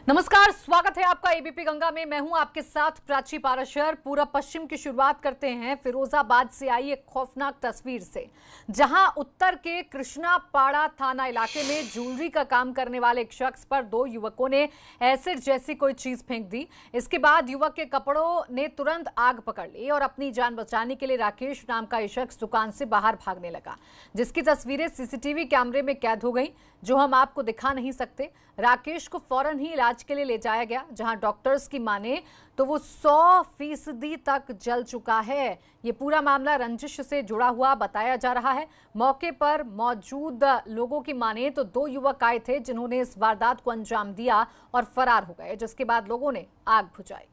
नमस्कार, स्वागत है आपका एबीपी गंगा में। मैं हूं आपके साथ प्राची पाराशर। पूरा पश्चिम की शुरुआत करते हैं फिरोजाबाद से आई एक खौफनाक तस्वीर से, जहां उत्तर के कृष्णापाड़ा थाना इलाके में ज्वेलरी का काम करने वाले एक शख्स पर दो युवकों ने एसिड जैसी कोई चीज फेंक दी। इसके बाद युवक के कपड़ों ने तुरंत आग पकड़ ली और अपनी जान बचाने के लिए राकेश नाम का यह शख्स दुकान से बाहर भागने लगा, जिसकी तस्वीरें सीसीटीवी कैमरे में कैद हो गई, जो हम आपको दिखा नहीं सकते। राकेश को फौरन ही इलाज के लिए ले जाया गया, जहां डॉक्टर्स की माने तो वो 100% तक जल चुका है। ये पूरा मामला रंजिश से जुड़ा हुआ बताया जा रहा है। मौके पर मौजूद लोगों की माने तो दो युवक आए थे, जिन्होंने इस वारदात को अंजाम दिया और फरार हो गए, जिसके बाद लोगों ने आग बुझाई।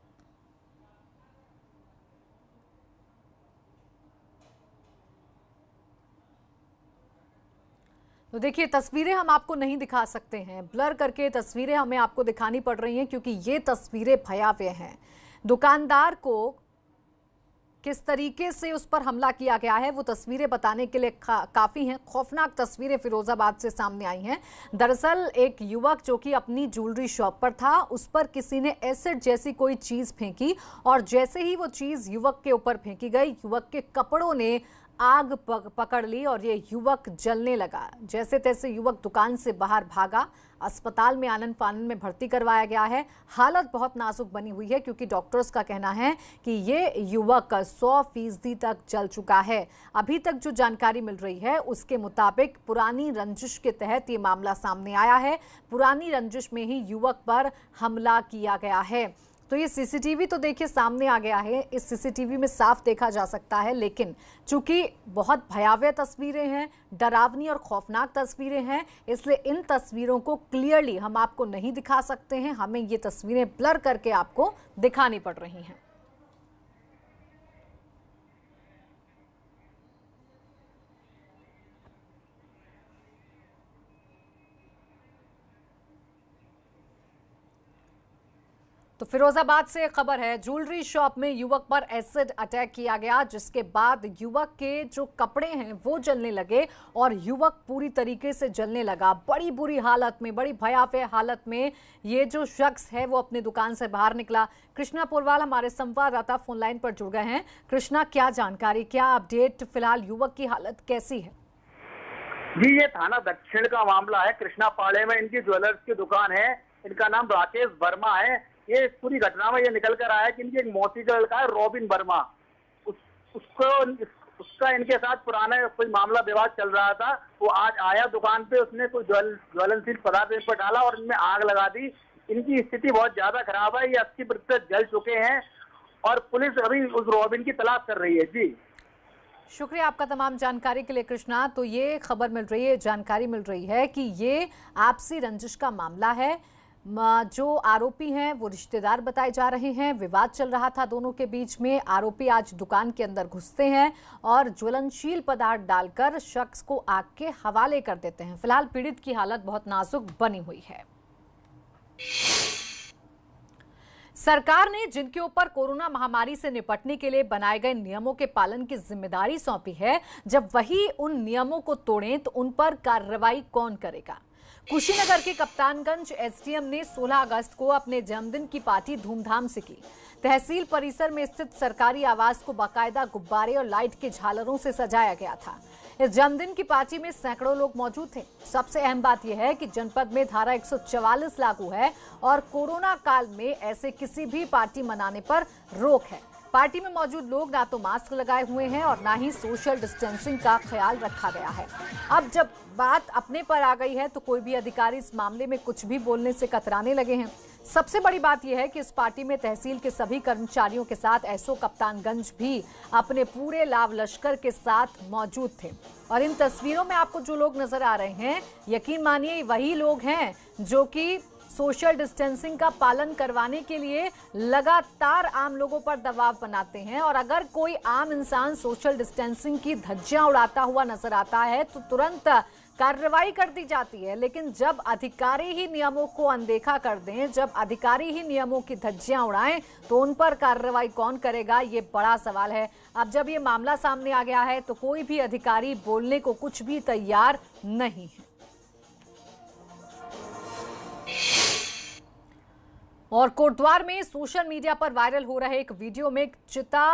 तो देखिए, तस्वीरें हम आपको नहीं दिखा सकते हैं, ब्लर करके तस्वीरें हमें आपको दिखानी पड़ रही हैं, क्योंकि ये तस्वीरें भयावह हैं। दुकानदार को किस तरीके से उस पर हमला किया गया है वो तस्वीरें बताने के लिए काफी हैं। खौफनाक तस्वीरें फिरोजाबाद से सामने आई हैं। दरअसल एक युवक जो कि अपनी ज्वेलरी शॉप पर था, उस पर किसी ने एसिड जैसी कोई चीज फेंकी और जैसे ही वो चीज युवक के ऊपर फेंकी गई, युवक के कपड़ों ने आग पकड़ ली और ये युवक जलने लगा। जैसे तैसे युवक दुकान से बाहर भागा। अस्पताल में आनन फानन में भर्ती करवाया गया है। हालत बहुत नाजुक बनी हुई है, क्योंकि डॉक्टर्स का कहना है कि ये युवक 100% तक जल चुका है। अभी तक जो जानकारी मिल रही है उसके मुताबिक पुरानी रंजिश के तहत ये मामला सामने आया है। पुरानी रंजिश में ही युवक पर हमला किया गया है। तो ये सीसीटीवी तो देखिए सामने आ गया है, इस सीसीटीवी में साफ देखा जा सकता है, लेकिन चूंकि बहुत भयावह तस्वीरें हैं, डरावनी और खौफनाक तस्वीरें हैं, इसलिए इन तस्वीरों को क्लियरली हम आपको नहीं दिखा सकते हैं। हमें ये तस्वीरें ब्लर करके आपको दिखानी पड़ रही हैं। तो फिरोजाबाद से खबर है, ज्वेलरी शॉप में युवक पर एसिड अटैक किया गया, जिसके बाद युवक के जो कपड़े हैं वो जलने लगे और युवक पूरी तरीके से जलने लगा। बड़ी बुरी हालत में, बड़ी भयावह हालत में ये जो शख्स है वो अपनी दुकान से बाहर निकला। कृष्णा पोरवाल हमारे संवाददाता फोन लाइन पर जुड़ गए हैं। कृष्णा, क्या जानकारी, क्या अपडेट, फिलहाल युवक की हालत कैसी है? जी, ये थाना दक्षिण का मामला है। कृष्णापाड़े में इनकी ज्वेलर्स की दुकान है। इनका नाम राकेश वर्मा है। ये पूरी घटना में ये निकल कर आया कि इनकी एक मौसी का लड़का है रॉबिन वर्मा, उसका इनके साथ पुराना कोई मामला विवाद चल रहा था। वो आज आया दुकान पे, उसने कोई ज्वलनशील पदार्थ इन पर डाला और इनमें आग लगा दी। इनकी स्थिति बहुत ज्यादा खराब है, ये 80% जल चुके हैं और पुलिस अभी उस रॉबिन की तलाश कर रही है। जी, शुक्रिया आपका तमाम जानकारी के लिए कृष्णा। तो ये खबर मिल रही है, जानकारी मिल रही है कि ये आपसी रंजिश का मामला है। जो आरोपी हैं वो रिश्तेदार बताए जा रहे हैं। विवाद चल रहा था दोनों के बीच में। आरोपी आज दुकान के अंदर घुसते हैं और ज्वलनशील पदार्थ डालकर शख्स को आग के हवाले कर देते हैं। फिलहाल पीड़ित की हालत बहुत नाजुक बनी हुई है। सरकार ने जिनके ऊपर कोरोना महामारी से निपटने के लिए बनाए गए नियमों के पालन की जिम्मेदारी सौंपी है, जब वही उन नियमों को तोड़ें तो उन पर कार्रवाई कौन करेगा? कुशीनगर के कप्तानगंज एसडीएम ने 16 अगस्त को अपने जन्मदिन की पार्टी धूमधाम से की। तहसील परिसर में स्थित सरकारी आवास को बाकायदा गुब्बारे और लाइट के झालरों से सजाया गया था। इस जन्मदिन की पार्टी में सैकड़ों लोग मौजूद थे। सबसे अहम बात यह है कि जनपद में धारा 144 लागू है और कोरोना काल में ऐसे किसी भी पार्टी मनाने पर रोक है। पार्टी में मौजूद लोग ना तो मास्क लगाए हुए हैं और ना ही सोशल डिस्टेंसिंग का ख्याल रखा गया है। अब जब बात अपने पर आ गई है तो कोई भी अधिकारी इस मामले में कुछ भी बोलने से कतराने लगे हैं। सबसे बड़ी बात यह है कि इस पार्टी में तहसील के सभी कर्मचारियों के साथ एसओ कप्तानगंज भी अपने पूरे लाव लश्कर के साथ मौजूद थे। और इन तस्वीरों में आपको जो लोग नजर आ रहे हैं, यकीन मानिए वही लोग हैं जो कि सोशल डिस्टेंसिंग का पालन करवाने के लिए लगातार आम लोगों पर दबाव बनाते हैं। और अगर कोई आम इंसान सोशल डिस्टेंसिंग की धज्जियां उड़ाता हुआ नजर आता है तो तुरंत कार्रवाई कर दी जाती है। लेकिन जब अधिकारी ही नियमों को अनदेखा कर दें, जब अधिकारी ही नियमों की धज्जियां उड़ाएं, तो उन पर कार्रवाई कौन करेगा, ये बड़ा सवाल है। अब जब ये मामला सामने आ गया है तो कोई भी अधिकारी बोलने को कुछ भी तैयार नहीं है। और कोटद्वार में सोशल मीडिया पर वायरल हो रहे एक वीडियो में एक चिता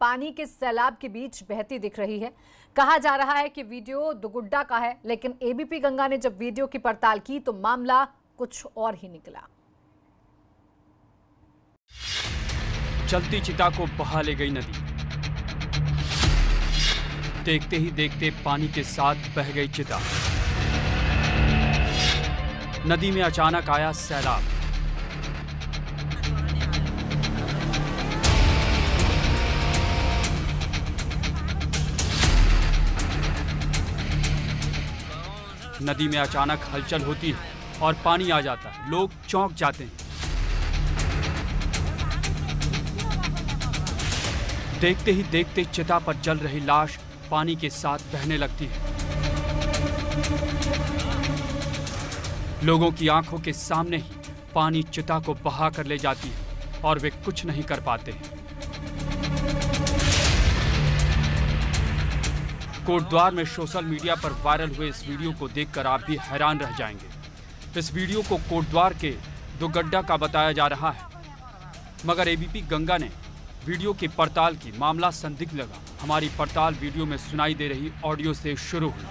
पानी के सैलाब के बीच बहती दिख रही है। कहा जा रहा है कि वीडियो दुगुड्डा का है, लेकिन एबीपी गंगा ने जब वीडियो की पड़ताल की तो मामला कुछ और ही निकला। चलती चिता को बहा ले गई नदी। देखते ही देखते पानी के साथ बह गई चिता। नदी में अचानक आया सैलाब। नदी में अचानक हलचल होती है और पानी आ जाता है। लोग चौंक जाते हैं। देखते ही देखते चिता पर जल रही लाश पानी के साथ बहने लगती है। लोगों की आंखों के सामने ही पानी चिता को बहा कर ले जाती है और वे कुछ नहीं कर पाते हैं। कोटद्वार में सोशल मीडिया पर वायरल हुए इस वीडियो को देखकर आप भी हैरान रह जाएंगे। इस वीडियो को कोटद्वार के दुगड्डा का बताया जा रहा है, मगर एबीपी गंगा ने वीडियो की पड़ताल की। मामला संदिग्ध लगा। हमारी पड़ताल वीडियो में सुनाई दे रही ऑडियो से शुरू हुई।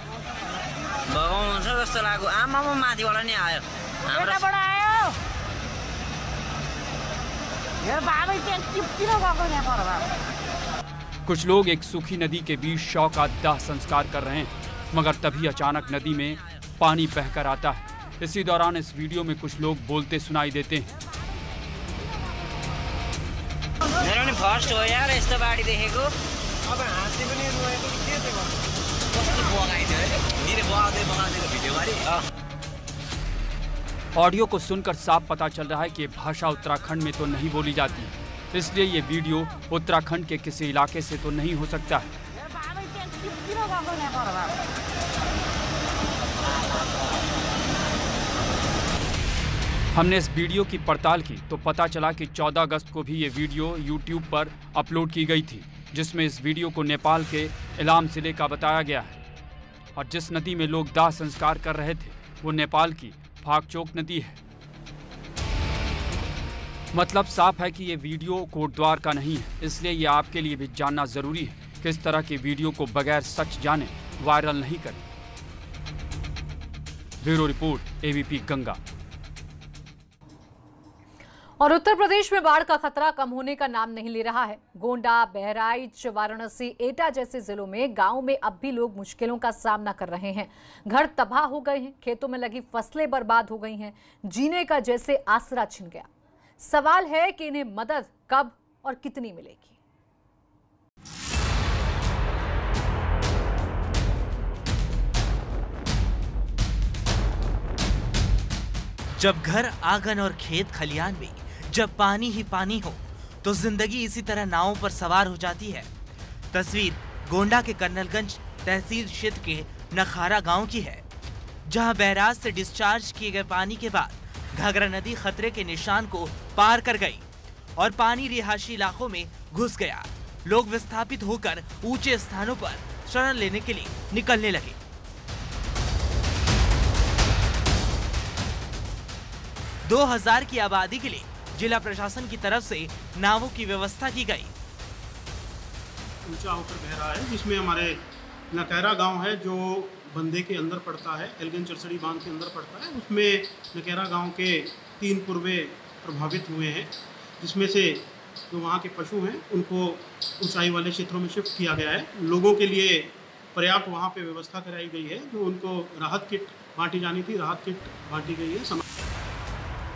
कुछ लोग एक सूखी नदी के बीच शव का दाह संस्कार कर रहे हैं, मगर तभी अचानक नदी में पानी बहकर आता है। इसी दौरान इस वीडियो में कुछ लोग बोलते सुनाई देते हैं। फर्स्ट हो यार यस्तो बाढी देखेको। अब हाँसी पनि रोएको के चाहिँ गर्नु? कस्तो बगाइदियो है? निरे बगाउँदै भिडियो गरे। ऑडियो को सुनकर साफ पता चल रहा है कि ये भाषा उत्तराखंड में तो नहीं बोली जाती, इसलिए ये वीडियो उत्तराखंड के किसी इलाके से तो नहीं हो सकता है। हमने इस वीडियो की पड़ताल की तो पता चला कि 14 अगस्त को भी ये वीडियो YouTube पर अपलोड की गई थी, जिसमें इस वीडियो को नेपाल के इलाम जिले का बताया गया है। और जिस नदी में लोग दाह संस्कार कर रहे थे वो नेपाल की फाकचोक नदी है। मतलब साफ है कि ये वीडियो कोटद्वार का नहीं है, इसलिए ये आपके लिए भी जानना जरूरी है कि इस तरह के वीडियो को बगैर सच जाने वायरल नहीं करें। Bureau report, ABP Ganga. और उत्तर प्रदेश में बाढ़ का खतरा कम होने का नाम नहीं ले रहा है। गोंडा, बहराइच, वाराणसी, एटा जैसे जिलों में गांव में अब भी लोग मुश्किलों का सामना कर रहे हैं। घर तबाह हो गए हैं, खेतों में लगी फसलें बर्बाद हो गई हैं, जीने का जैसे आसरा छिन गया। सवाल है कि इन्हें मदद कब और कितनी मिलेगी। जब घर, आंगन और खेत खलियान में जब पानी ही पानी हो तो जिंदगी इसी तरह नावों पर सवार हो जाती है। तस्वीर गोंडा के कर्नलगंज तहसील क्षेत्र के नखारा गांव की है, जहां बैराज से डिस्चार्ज किए गए पानी के बाद घाघरा नदी खतरे के निशान को पार कर गई और पानी रिहायशी इलाकों में घुस गया। लोग विस्थापित होकर ऊंचे स्थानों पर शरण लेने के लिए निकलने लगे। दो 2000 की आबादी के लिए जिला प्रशासन की तरफ से नावों की व्यवस्था की गई। ऊंचा होकर बह रहा है, जिसमें हमारे नकैरा गांव है जो बंदे के अंदर पड़ता है, एलगन चरसड़ी बांध के अंदर पड़ता है। उसमें नकैरा गांव के 3 पूर्वे प्रभावित हुए हैं, जिसमें से जो वहाँ के पशु हैं उनको ऊंचाई वाले क्षेत्रों में शिफ्ट किया गया है। लोगों के लिए पर्याप्त वहाँ पे व्यवस्था कराई गई है। जो उनको राहत किट बांटी जानी थी, राहत किट बांटी गई है।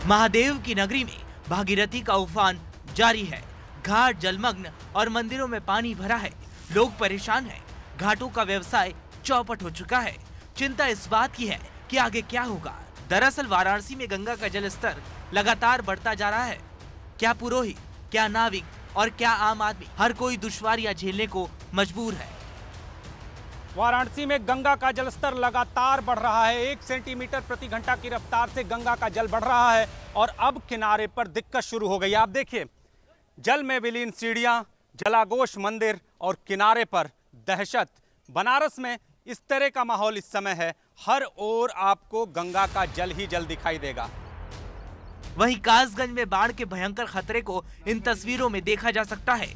महादेव की नगरी में भागीरथी का उफान जारी है। घाट जलमग्न और मंदिरों में पानी भरा है। लोग परेशान हैं। घाटों का व्यवसाय चौपट हो चुका है। चिंता इस बात की है कि आगे क्या होगा। दरअसल वाराणसी में गंगा का जल स्तर लगातार बढ़ता जा रहा है। क्या पुरोहित, क्या नाविक और क्या आम आदमी, हर कोई दुश्वारियां झेलने को मजबूर है। वाराणसी में गंगा का जलस्तर लगातार बढ़ रहा है। 1 सेंटीमीटर प्रति घंटा की रफ्तार से गंगा का जल बढ़ रहा है और अब किनारे पर दिक्कत शुरू हो गई। आप देखिए, जल में विलीन सीढ़ियां, जलाघोष मंदिर और किनारे पर दहशत। बनारस में इस तरह का माहौल इस समय है। हर ओर आपको गंगा का जल ही जल दिखाई देगा। वहीं कासगंज में बाढ़ के भयंकर खतरे को इन तस्वीरों में देखा जा सकता है।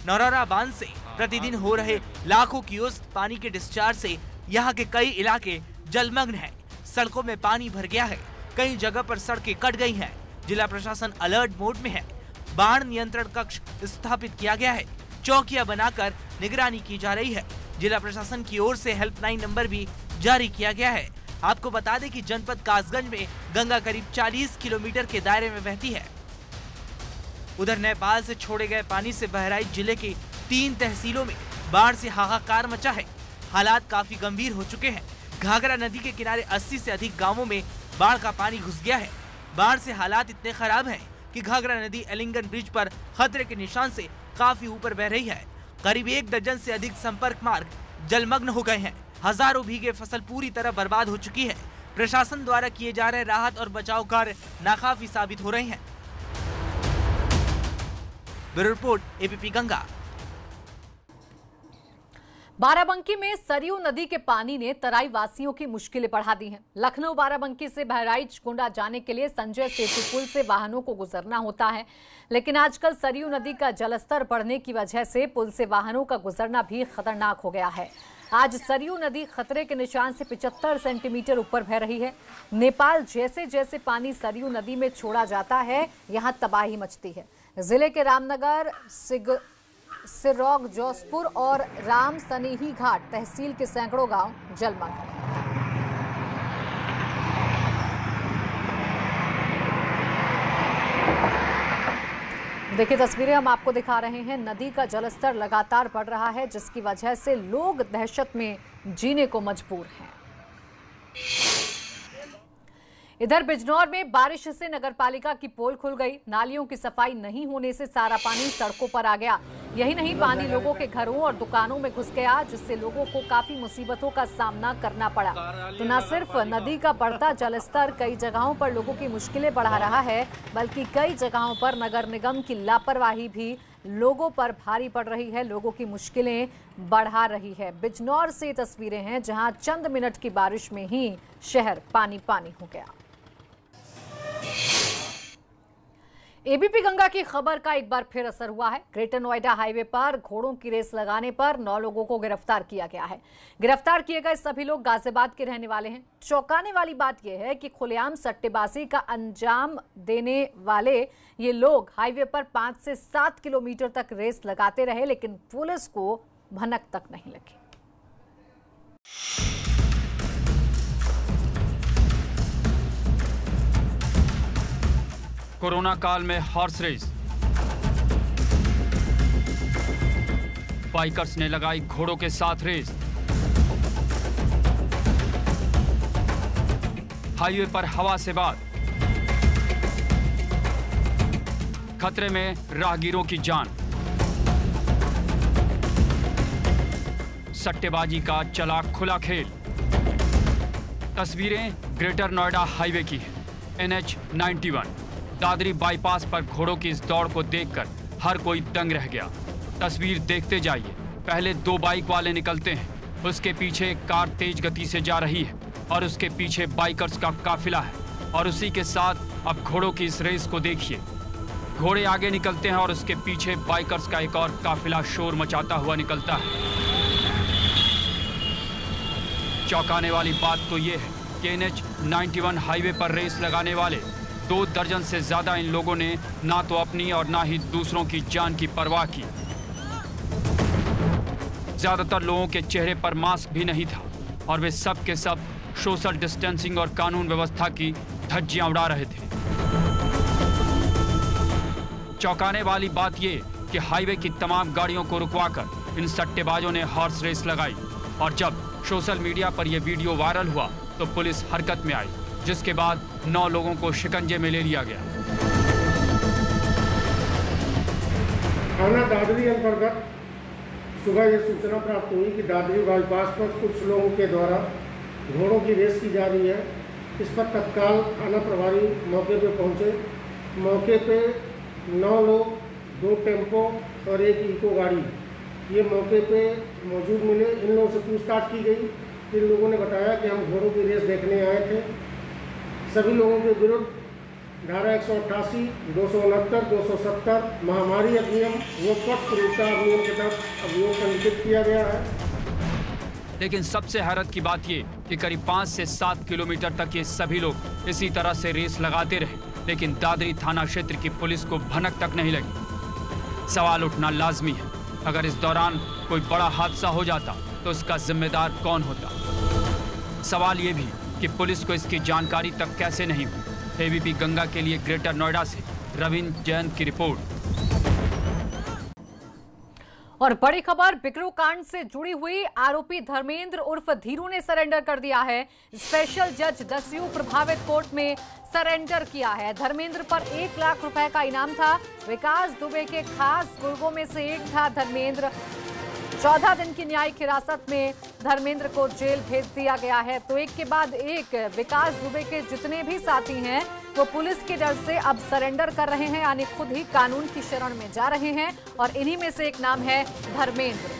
नौरारा बांध से प्रतिदिन हो रहे लाखों क्यूसेक पानी के डिस्चार्ज से यहाँ के कई इलाके जलमग्न हैं। सड़कों में पानी भर गया है, कई जगह पर सड़कें कट गई हैं। जिला प्रशासन अलर्ट मोड में है। बाढ़ नियंत्रण कक्ष स्थापित किया गया है, चौकियां बनाकर निगरानी की जा रही है। जिला प्रशासन की ओर से हेल्पलाइन नंबर भी जारी किया गया है। आपको बता दें कि जनपद कासगंज में गंगा करीब 40 किलोमीटर के दायरे में बहती है। उधर नेपाल से छोड़े गए पानी से बहराइच जिले की 3 तहसीलों में बाढ़ से हाहाकार मचा है। हालात काफी गंभीर हो चुके हैं। घाघरा नदी के किनारे 80 से अधिक गांवों में बाढ़ का पानी घुस गया है। बाढ़ से हालात इतने खराब हैं कि घाघरा नदी एलिंगन ब्रिज पर खतरे के निशान से काफी ऊपर बह रही है। करीब 1 दर्जन से अधिक संपर्क मार्ग जलमग्न हो गए हैं। हजारों बीघे फसल पूरी तरह बर्बाद हो चुकी है। प्रशासन द्वारा किए जा रहे राहत और बचाव कार्य नाकाफी साबित हो रहे हैं। Bureau report ABP Ganga. Barabanki में सरयू नदी के पानी ने तराई वासियों की मुश्किलें बढ़ा दी हैं। लखनऊ बाराबंकी से बहराइच गोंडा जाने के लिए संजय सेतु पुल से वाहनों को गुजरना होता है, लेकिन आजकल सरयू नदी का जलस्तर बढ़ने की वजह से पुल से वाहनों का गुजरना भी खतरनाक हो गया है। आज सरयू नदी खतरे के निशान से 75 सेंटीमीटर ऊपर बह रही है। नेपाल जैसे जैसे पानी सरयू नदी में छोड़ा जाता है, यहाँ तबाही मचती है। जिले के रामनगर, सिरौग, जोसपुर और राम सनेही घाट तहसील के सैकड़ों गांव जलमग्न हैं। देखिए तस्वीरें हम आपको दिखा रहे हैं। नदी का जलस्तर लगातार बढ़ रहा है, जिसकी वजह से लोग दहशत में जीने को मजबूर हैं। इधर बिजनौर में बारिश से नगरपालिका की पोल खुल गई। नालियों की सफाई नहीं होने से सारा पानी सड़कों पर आ गया। यही नहीं, पानी लोगों के घरों और दुकानों में घुस गया, जिससे लोगों को काफी मुसीबतों का सामना करना पड़ा। तो न सिर्फ नदी का बढ़ता जलस्तर कई जगहों पर लोगों की मुश्किलें बढ़ा रहा है, बल्कि कई जगहों पर नगर निगम की लापरवाही भी लोगों पर भारी पड़ रही है, लोगों की मुश्किलें बढ़ा रही है। बिजनौर से तस्वीरें हैं, जहां चंद मिनट की बारिश में ही शहर पानी पानी हो गया। एबीपी गंगा की खबर का एक बार फिर असर हुआ है। ग्रेटर नोएडा हाईवे पर घोड़ों की रेस लगाने पर 9 लोगों को गिरफ्तार किया गया है। गिरफ्तार किए गए सभी लोग गाजियाबाद के रहने वाले हैं। चौंकाने वाली बात यह है कि खुलेआम सट्टेबाजी का अंजाम देने वाले ये लोग हाईवे पर 5 से 7 किलोमीटर तक रेस लगाते रहे, लेकिन पुलिस को भनक तक नहीं लगी। कोरोना काल में हॉर्स रेस, बाइकर्स ने लगाई घोड़ों के साथ रेस। हाईवे पर हवा से बात, खतरे में राहगीरों की जान। सट्टेबाजी का चला खुला खेल। तस्वीरें ग्रेटर नोएडा हाईवे की है। NH 91 दादरी बाईपास पर घोड़ों की इस दौड़ को देखकर हर कोई दंग रह गया। तस्वीर देखते जाइए। पहले 2 बाइक वाले निकलते हैं, उसके पीछे एक कार तेज गति से जा रही है और उसके पीछे बाइकर्स का काफिला है, और उसी के साथ अब घोड़ों की इस रेस को देखिए। घोड़े आगे निकलते हैं और उसके पीछे बाइकर्स का एक और काफिला शोर मचाता हुआ निकलता है। चौंकाने वाली बात तो ये है कि NH 91 हाईवे पर रेस लगाने वाले 2 दर्जन से ज्यादा इन लोगों ने ना तो अपनी और ना ही दूसरों की जान की परवाह की। ज्यादातर लोगों के चेहरे पर मास्क भी नहीं था और वे सब के सब सोशल डिस्टेंसिंग और कानून व्यवस्था की धज्जियां उड़ा रहे थे। चौंकाने वाली बात ये कि हाईवे की तमाम गाड़ियों को रुकवाकर इन सट्टेबाजों ने हॉर्स रेस लगाई, और जब सोशल मीडिया पर यह वीडियो वायरल हुआ तो पुलिस हरकत में आई, जिसके बाद 9 लोगों को शिकंजे में ले लिया गया। थाना दादरी अंतर्गत सुबह ये सूचना प्राप्त हुई कि दादरी बाईपास पर कुछ लोगों के द्वारा घोड़ों की रेस की जा रही है। इस पर तत्काल थाना प्रभारी मौके पे पहुंचे। मौके पे 9 लोग, 2 टेम्पो और 1 इको गाड़ी ये मौके पे मौजूद मिले। इन लोगों से पूछताछ की गई। इन लोगों ने बताया कि हम घोड़ों की रेस देखने आए थे। सभी लोगों के विरुद्ध धारा 188, 269, 270 महामारी अधिनियम व पशु क्रूरता अधिनियम के तहत अभियोग पंजीकृत किया गया है। लेकिन सबसे हैरत की बात ये कि करीब 5 से 7 किलोमीटर तक ये सभी लोग इसी तरह से रेस लगाते रहे, लेकिन दादरी थाना क्षेत्र की पुलिस को भनक तक नहीं लगी। सवाल उठना लाजमी है, अगर इस दौरान कोई बड़ा हादसा हो जाता तो उसका जिम्मेदार कौन होता। सवाल ये भी कि पुलिस को इसकी जानकारी तक कैसे नहीं हुई। एबीपी गंगा के लिए ग्रेटर नोएडा से रविंद्र जैन की रिपोर्ट। और बड़ी खबर, बिकरू कांड से जुड़ी हुई आरोपी धर्मेंद्र उर्फ धीरू ने सरेंडर कर दिया है। स्पेशल जज दस्यू प्रभावित कोर्ट में सरेंडर किया है। धर्मेंद्र पर 1 लाख रुपए का इनाम था। विकास दुबे के खास गुर्गों में से एक था धर्मेंद्र। 14 दिन की न्यायिक हिरासत में धर्मेंद्र को जेल भेज दिया गया है। तो एक के बाद एक विकास दुबे के जितने भी साथी हैं वो पुलिस के डर से अब सरेंडर कर रहे हैं, यानी खुद ही कानून की शरण में जा रहे हैं। और इन्हीं में से एक नाम है धर्मेंद्र।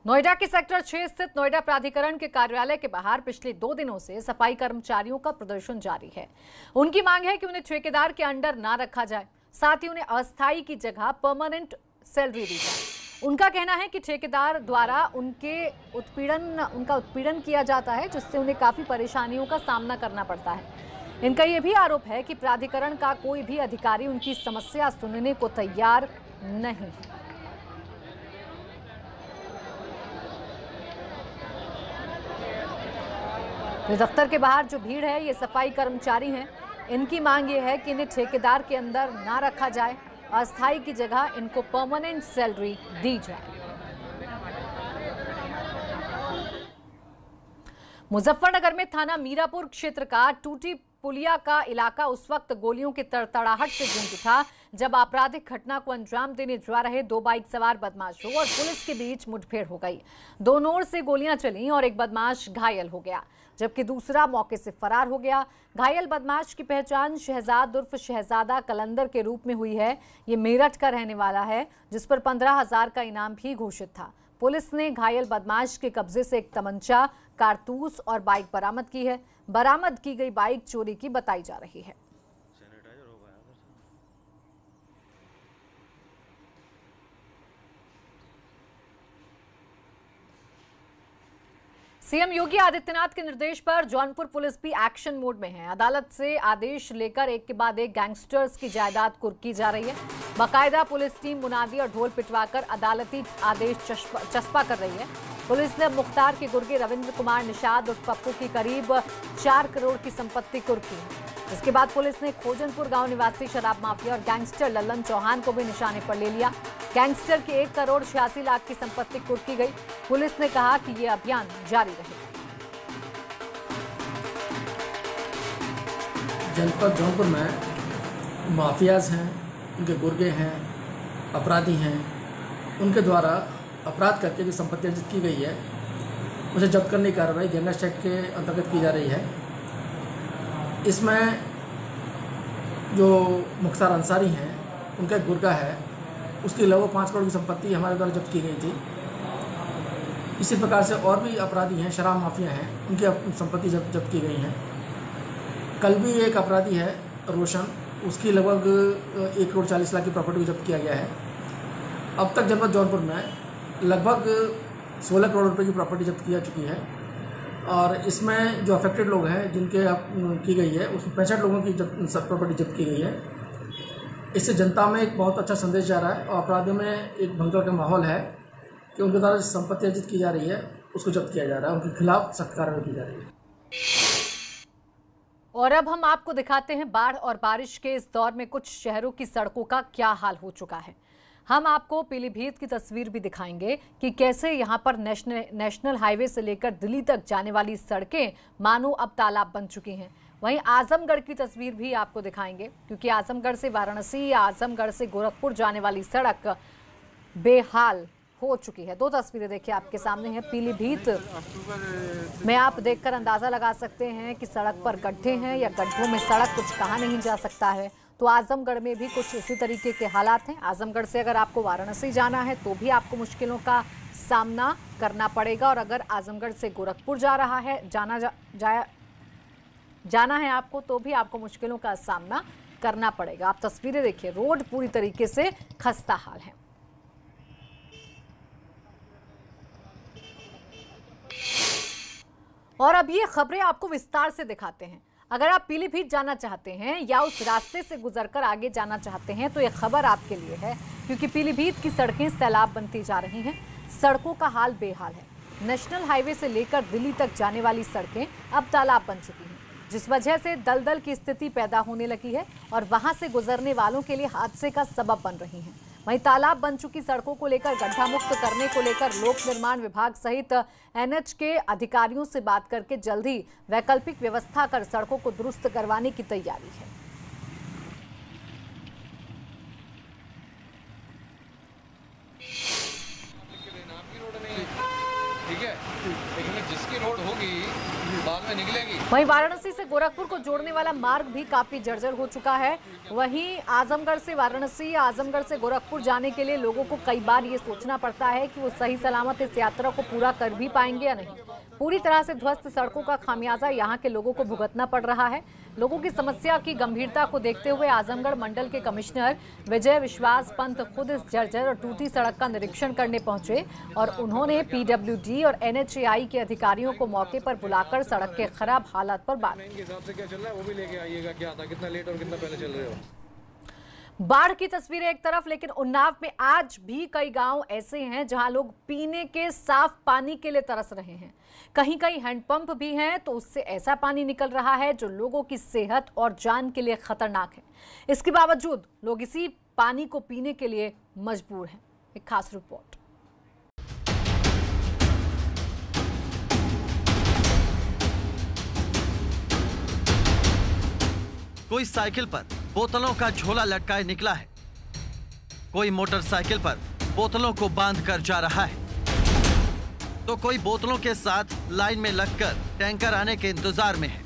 नोएडा के सेक्टर 6 स्थित नोएडा प्राधिकरण के कार्यालय के बाहर पिछले 2 दिनों से सफाई कर्मचारियों का प्रदर्शन जारी है। उनकी मांग है कि उन्हें ठेकेदार के अंडर ना रखा जाए, साथ ही उन्हें अस्थायी की जगह परमानेंट सैलरी दी जाए। उनका कहना है कि ठेकेदार द्वारा उनका उत्पीड़न किया जाता है, जिससे उन्हें काफी परेशानियों का सामना करना पड़ता है। इनका यह भी आरोप है कि प्राधिकरण का कोई भी अधिकारी उनकी समस्या सुनने को तैयार नहीं है। दफ्तर के बाहर जो भीड़ है ये सफाई कर्मचारी हैं। इनकी मांग ये है कि इन्हें ठेकेदार के अंदर ना रखा जाए, अस्थायी की जगह इनको परमानेंट सैलरी दी जाए। मुजफ्फरनगर में थाना मीरापुर क्षेत्र का टूटी पुलिया का इलाका उस वक्त गोलियों की तड़तड़ाहट से गूंज उठा जब आपराधिक घटना को अंजाम देने जा रहे 2 बाइक सवार बदमाशों और पुलिस के बीच मुठभेड़ हो गई। दोनों ओर से गोलियां चलीं और एक बदमाश घायल हो गया, जबकि दूसरा मौके से फरार हो गया। घायल बदमाश की पहचान शहजाद उर्फ शहजादा कलंदर के रूप में हुई है। ये मेरठ का रहने वाला है, जिस पर 15,000 का इनाम भी घोषित था। पुलिस ने घायल बदमाश के कब्जे से एक तमंचा, कारतूस और बाइक बरामद की है। बरामद की गई बाइक चोरी की बताई जा रही है। सीएम योगी आदित्यनाथ के निर्देश पर जौनपुर पुलिस भी एक्शन मोड में है। अदालत से आदेश लेकर एक के बाद एक गैंगस्टर्स की जायदाद कुर्की जा रही है। बाकायदा पुलिस टीम मुनादी और ढोल पिटवाकर अदालती आदेश चस्पा कर रही है। पुलिस ने मुख्तार के गुर्गे रविंद्र कुमार निषाद और पप्पू की करीब 4 करोड़ की संपत्ति कुर्की है। इसके बाद पुलिस ने खोजनपुर गांव निवासी शराब माफिया और गैंगस्टर लल्लन चौहान को भी निशाने पर ले लिया। गैंगस्टर की 1 करोड़ 86 लाख की संपत्ति कुर्की गई। पुलिस ने कहा कि ये अभियान जारी रहेगा। जनपद जौनपुर में माफियाज हैं, उनके गुर्गे हैं, अपराधी हैं, उनके द्वारा अपराध करके जो संपत्ति अर्जित की गई है उसे जब्त करने की कार्रवाई गैंगस्टर्स एक्ट के अंतर्गत की जा रही है। इसमें जो मुख्तार अंसारी हैं, उनका एक गुर्गा है, उसके अलावा 5 करोड़ की संपत्ति हमारे द्वारा जब्त की गई थी। इसी प्रकार से और भी अपराधी हैं, शराब माफिया हैं, उनकी संपत्ति जब्त की गई हैं। कल भी एक अपराधी है रोशन, उसकी लगभग 1 करोड़ 40 लाख की प्रॉपर्टी को जब्त किया गया है। अब तक जनपद जौनपुर में लगभग 16 करोड़ रुपए की प्रॉपर्टी जब्त की जा चुकी है। और इसमें जो अफेक्टेड लोग हैं जिनके की गई है उसमें 65 लोगों की प्रॉपर्टी जब्त की गई है। इससे जनता में एक बहुत अच्छा संदेश जा रहा है और अपराधियों में एक भगदड़ का माहौल है कि उनके द्वारा संपत्ति अर्जित की जा रही है उसको जब्त किया जा रहा है, उनके खिलाफ सख्त कार्रवाई की जा रही है। और अब हम आपको दिखाते हैं बाढ़ और बारिश के इस दौर में कुछ शहरों की सड़कों का क्या हाल हो चुका है। हम आपको पीलीभीत की तस्वीर भी दिखाएंगे कि कैसे यहां पर नेशनल हाईवे से लेकर दिल्ली तक जाने वाली सड़कें मानो अब तालाब बन चुकी हैं। वहीं आजमगढ़ की तस्वीर भी आपको दिखाएंगे, क्योंकि आजमगढ़ से वाराणसी या आजमगढ़ से गोरखपुर जाने वाली सड़क बेहाल हो चुकी है। 2 तस्वीरें देखिए आपके सामने हैं। पीलीभीत में आप देखकर अंदाजा लगा सकते हैं कि सड़क पर गड्ढे हैं या गड्ढों में सड़क कुछ कहा नहीं जा सकता है। तो आजमगढ़ में भी कुछ इसी तरीके के हालात हैं। आजमगढ़ से अगर आपको वाराणसी जाना है तो भी आपको मुश्किलों का सामना करना पड़ेगा। और अगर आजमगढ़ से गोरखपुर जा रहा है जाना है आपको, तो भी आपको मुश्किलों का सामना करना पड़ेगा। आप तस्वीरें देखिए, रोड पूरी तरीके से खस्ता हाल है। और अब ये खबरें आपको विस्तार से दिखाते हैं। अगर आप पीलीभीत जाना चाहते हैं या उस रास्ते से गुजरकर आगे जाना चाहते हैं तो ये खबर आपके लिए है, क्योंकि पीलीभीत की सड़कें सैलाब बनती जा रही हैं। सड़कों का हाल बेहाल है। नेशनल हाईवे से लेकर दिल्ली तक जाने वाली सड़कें अब तालाब बन चुकी हैं, जिस वजह से दलदल की स्थिति पैदा होने लगी है और वहां से गुजरने वालों के लिए हादसे का सबब बन रही हैं। वहीं तालाब बन चुकी सड़कों को लेकर गड्ढा मुक्त करने को लेकर लोक निर्माण विभाग सहित एनएच के अधिकारियों से बात करके जल्द ही वैकल्पिक व्यवस्था कर सड़कों को दुरुस्त करवाने की तैयारी है। ठीक है, लेकिन जिसकी रोड होगी बाद में निकलेगी। वहीं वाराणसी से गोरखपुर को जोड़ने वाला मार्ग भी काफी जर्जर हो चुका है। वहीं आजमगढ़ से वाराणसी, आजमगढ़ से गोरखपुर जाने के लिए लोगों को कई बार ये सोचना पड़ता है कि वो सही सलामत इस यात्रा को पूरा कर भी पाएंगे या नहीं। पूरी तरह से ध्वस्त सड़कों का खामियाजा यहाँ के लोगों को भुगतना पड़ रहा है। लोगों की समस्या की गंभीरता को देखते हुए आजमगढ़ मंडल के कमिश्नर विजय विश्वास पंत खुद इस जर्जर और टूटी सड़क का निरीक्षण करने पहुंचे और उन्होंने पीडब्ल्यूडी और एनएचएआई के अधिकारियों को मौके पर बुलाकर सड़क के खराब हालात पर बात की। हिसाब से क्या चल रहा है वो भी लेके आइएगा, क्या था, कितना लेट और कितना पहले चल रहे हो। बाढ़ की तस्वीरें एक तरफ, लेकिन उन्नाव में आज भी कई गांव ऐसे हैं जहां लोग पीने के साफ पानी के लिए तरस रहे हैं। कहीं कहीं हैंडपंप भी हैं, तो उससे ऐसा पानी निकल रहा है जो लोगों की सेहत और जान के लिए खतरनाक है। इसके बावजूद लोग इसी पानी को पीने के लिए मजबूर हैं। एक खास रिपोर्ट। कोई साइकिल पर बोतलों का झोला लटकाए निकला है, कोई मोटरसाइकिल पर बोतलों को बांध कर जा रहा है, तो कोई बोतलों के साथ लाइन में लगकर टैंकर आने के इंतजार में है।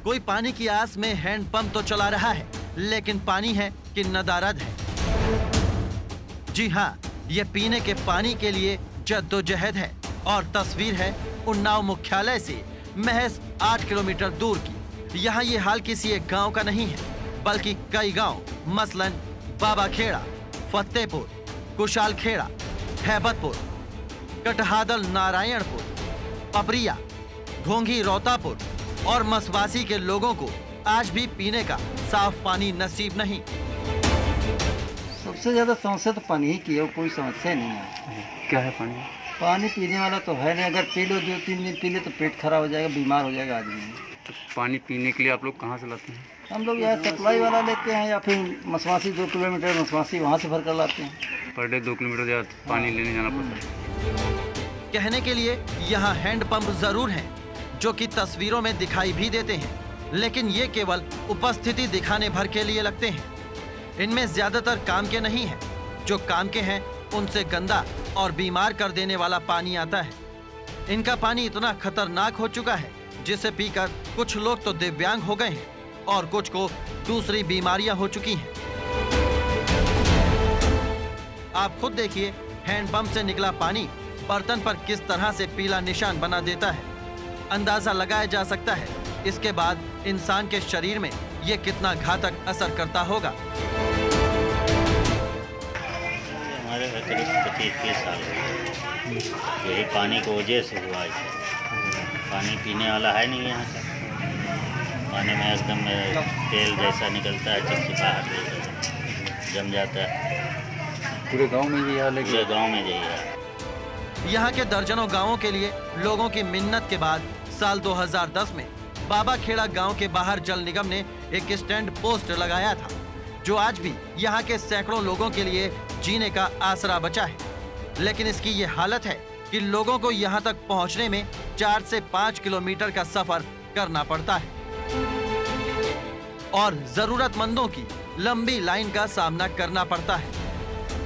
कोई पानी की आस में हैंडपंप तो चला रहा है, लेकिन पानी है कि नदारद है। जी हाँ, ये पीने के पानी के लिए जद्दोजहद है और तस्वीर है उन्नाव मुख्यालय से महज 8 किलोमीटर दूर की। यहाँ ये हाल किसी एक गांव का नहीं है, बल्कि कई गांव मसलन बाबा खेड़ा, फतेहपुर, कुशाल खेड़ा, हैबतपुर, कटहादल नारायणपुर, पपरिया, घोंघी रोतापुर और मसवासी के लोगों को आज भी पीने का साफ पानी नसीब नहीं। सबसे ज्यादा समस्या तो पानी ही की है, कोई समस्या नहीं है। क्या है पानी? पानी पीने वाला तो है नहीं, अगर पी लो 2-3 दिन पी लो तो पेट खराब हो जाएगा, बीमार हो जाएगा आदमी। तो पानी पीने के लिए आप लोग कहाँ से लाते हैं? हम लोग यहाँ सप्लाई वाला लेते हैं या फिर मसवासी 2 किलोमीटर मसवासी वहाँ से भर कर लाते हैं। पर डे 2 किलोमीटर पानी लेने जाना पड़ता है। कहने के लिए यहाँ हैंडपंप जरूर हैं, जो कि तस्वीरों में दिखाई भी देते हैं, लेकिन ये केवल उपस्थिति दिखाने भर के लिए लगते हैं। इनमें ज्यादातर काम के नहीं हैं, जो काम के हैं उनसे गंदा और बीमार कर देने वाला पानी आता है। इनका पानी इतना खतरनाक हो चुका है जिसे पीकर कुछ लोग तो दिव्यांग हो गए हैं और कुछ को दूसरी बीमारियां हो चुकी हैं। आप खुद देखिए, हैंडपंप से निकला पानी बर्तन पर किस तरह से पीला निशान बना देता है। अंदाजा लगाया जा सकता है इसके बाद इंसान के शरीर में ये कितना घातक असर करता होगा। हमारे घर करीब 25-30 साल यही पानी की वजह से हुआ है। पानी पीने वाला है नहीं यहाँ का। पानी में एकदम तेल जैसा निकलता है, चिपचिपाहट जैसा जम जाता है। पूरे गांव में यही हाल है? पूरे गांव में यही है। यहाँ के दर्जनों गांवों के लिए लोगों की मिन्नत के बाद साल 2010 में बाबा खेड़ा गांव के बाहर जल निगम ने एक स्टैंड पोस्ट लगाया था, जो आज भी यहाँ के सैकड़ों लोगों के लिए जीने का आसरा बचा है। लेकिन इसकी ये हालत है कि लोगों को यहाँ तक पहुँचने में 4 से 5 किलोमीटर का सफर करना पड़ता है और जरूरतमंदों की लंबी लाइन का सामना करना पड़ता है।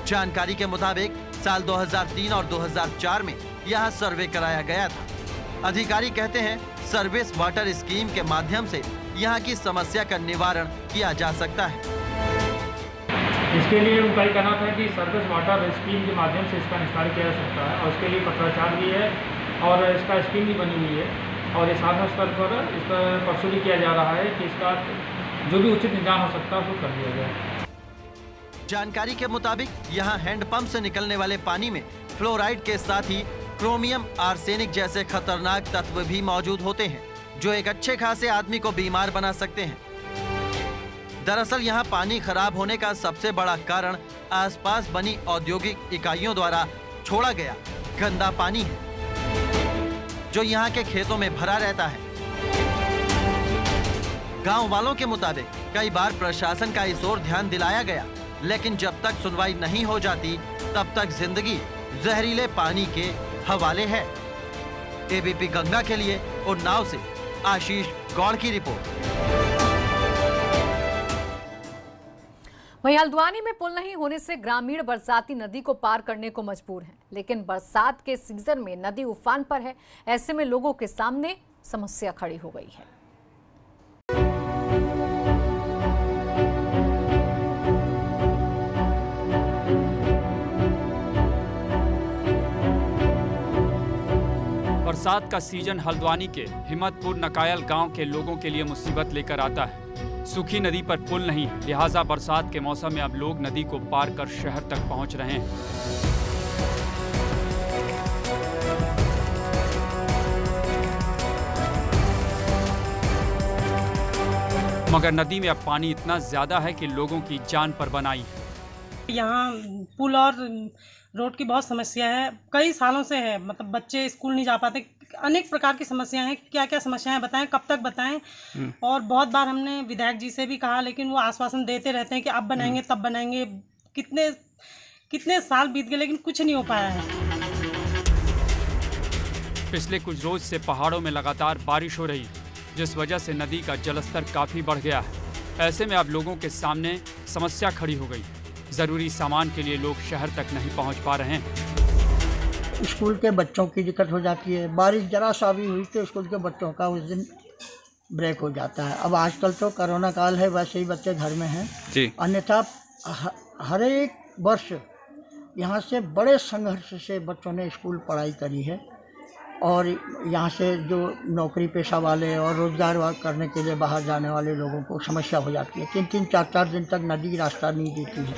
जानकारी के मुताबिक साल 2003 और 2004 में यहाँ सर्वे कराया गया था। अधिकारी कहते हैं सर्विस वाटर स्कीम के माध्यम से यहाँ की समस्या का निवारण किया जा सकता है। इसके लिए उनका ये कहना था कि सरफेस वाटर स्कीम के माध्यम से इसका निस्तार किया जा सकता है और उसके लिए पत्राचार भी है और इसका स्कीम भी बनी हुई है और ये साधा स्तर पर इस पर परसों भी किया जा रहा है कि इसका जो भी उचित इंतजाम हो सकता है उसको कर दिया जाए। जानकारी के मुताबिक यहाँ हैंडपंप से निकलने वाले पानी में फ्लोराइड के साथ ही क्रोमियम, आर्सेनिक जैसे खतरनाक तत्व भी मौजूद होते हैं जो एक अच्छे खासे आदमी को बीमार बना सकते हैं। दरअसल यहाँ पानी खराब होने का सबसे बड़ा कारण आसपास बनी औद्योगिक इकाइयों द्वारा छोड़ा गया गंदा पानी है जो यहाँ के खेतों में भरा रहता है। गांव वालों के मुताबिक कई बार प्रशासन का इस ओर ध्यान दिलाया गया, लेकिन जब तक सुनवाई नहीं हो जाती तब तक जिंदगी जहरीले पानी के हवाले है। एबीपी गंगा के लिए उन्नाव से आशीष गौड़ की रिपोर्ट। वहीं हल्द्वानी में पुल नहीं होने से ग्रामीण बरसाती नदी को पार करने को मजबूर हैं, लेकिन बरसात के सीजन में नदी उफान पर है। ऐसे में लोगों के सामने समस्या खड़ी हो गई है। बरसात का सीजन हल्द्वानी के हिम्मतपुर नकायल गांव के लोगों के लिए मुसीबत लेकर आता है। सूखी नदी पर पुल नहीं है, लिहाजा बरसात के मौसम में अब लोग नदी को पार कर शहर तक पहुंच रहे हैं। मगर नदी में अब पानी इतना ज्यादा है कि लोगों की जान पर बनाई है। यहाँ पुल और रोड की बहुत समस्या है, कई सालों से है। मतलब बच्चे स्कूल नहीं जा पाते, अनेक प्रकार की समस्याएं हैं। क्या क्या समस्याएं बताएं, कब तक बताएं। और बहुत बार हमने विधायक जी से भी कहा, लेकिन वो आश्वासन देते रहते हैं कि अब बनाएंगे तब बनाएंगे। कितने साल बीत गए लेकिन कुछ नहीं हो पाया है। पिछले कुछ रोज से पहाड़ों में लगातार बारिश हो रही है, जिस वजह से नदी का जलस्तर काफी बढ़ गया है। ऐसे में अब लोगों के सामने समस्या खड़ी हो गई। जरूरी सामान के लिए लोग शहर तक नहीं पहुंच पा रहे हैं। स्कूल के बच्चों की दिक्कत हो जाती है। बारिश जरा सा भी हुई तो स्कूल के बच्चों का उस दिन ब्रेक हो जाता है। अब आजकल तो कोरोना काल है, वैसे ही बच्चे घर में हैं जी। अन्यथा हर एक वर्ष यहाँ से बड़े संघर्ष से बच्चों ने स्कूल पढ़ाई करी है और यहाँ से जो नौकरी पेशा वाले और रोजगार करने के लिए बाहर जाने वाले लोगों को समस्या हो जाती है। 3-3, 4-4 दिन तक नदी रास्ता नहीं देती है।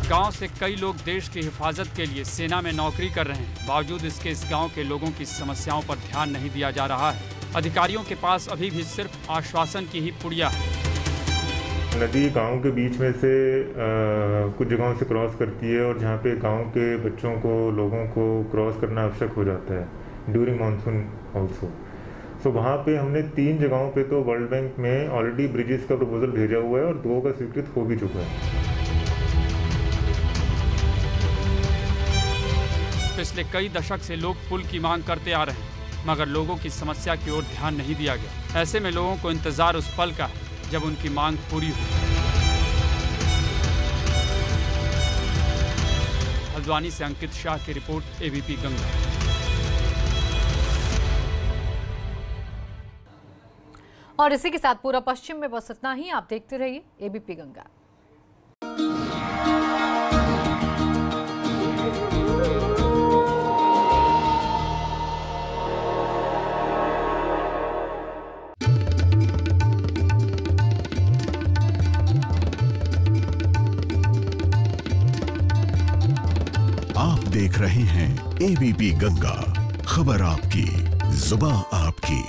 गांव से कई लोग देश की हिफाजत के लिए सेना में नौकरी कर रहे हैं। बावजूद इसके इस गांव के लोगों की समस्याओं पर ध्यान नहीं दिया जा रहा है। अधिकारियों के पास अभी भी सिर्फ आश्वासन की ही पुड़िया है। नदी गांव के बीच में से कुछ जगहों से क्रॉस करती है और जहाँ पे गांव के बच्चों को, लोगों को क्रॉस करना आवश्यक हो जाता है ड्यूरिंग मानसून ऑल्सो। सो वहाँ पे हमने 3 जगहों पे तो वर्ल्ड बैंक में ऑलरेडी ब्रिजेस का प्रपोजल भेजा हुआ है और 2 का स्वीकृत हो भी चुका है। पिछले कई दशक से लोग पुल की मांग करते आ रहे हैं, मगर लोगों की समस्या की ओर ध्यान नहीं दिया गया। ऐसे में लोगों को इंतजार उस पल का है जब उनकी मांग पूरी हो। हल्द्वानी से अंकित शाह की रिपोर्ट, एबीपी गंगा। और इसी के साथ पूरा पश्चिम में बस इतना ही। आप देखते रहिए एबीपी गंगा। आप देख रहे हैं एबीपी गंगा, खबर आपकी, जुबान आपकी।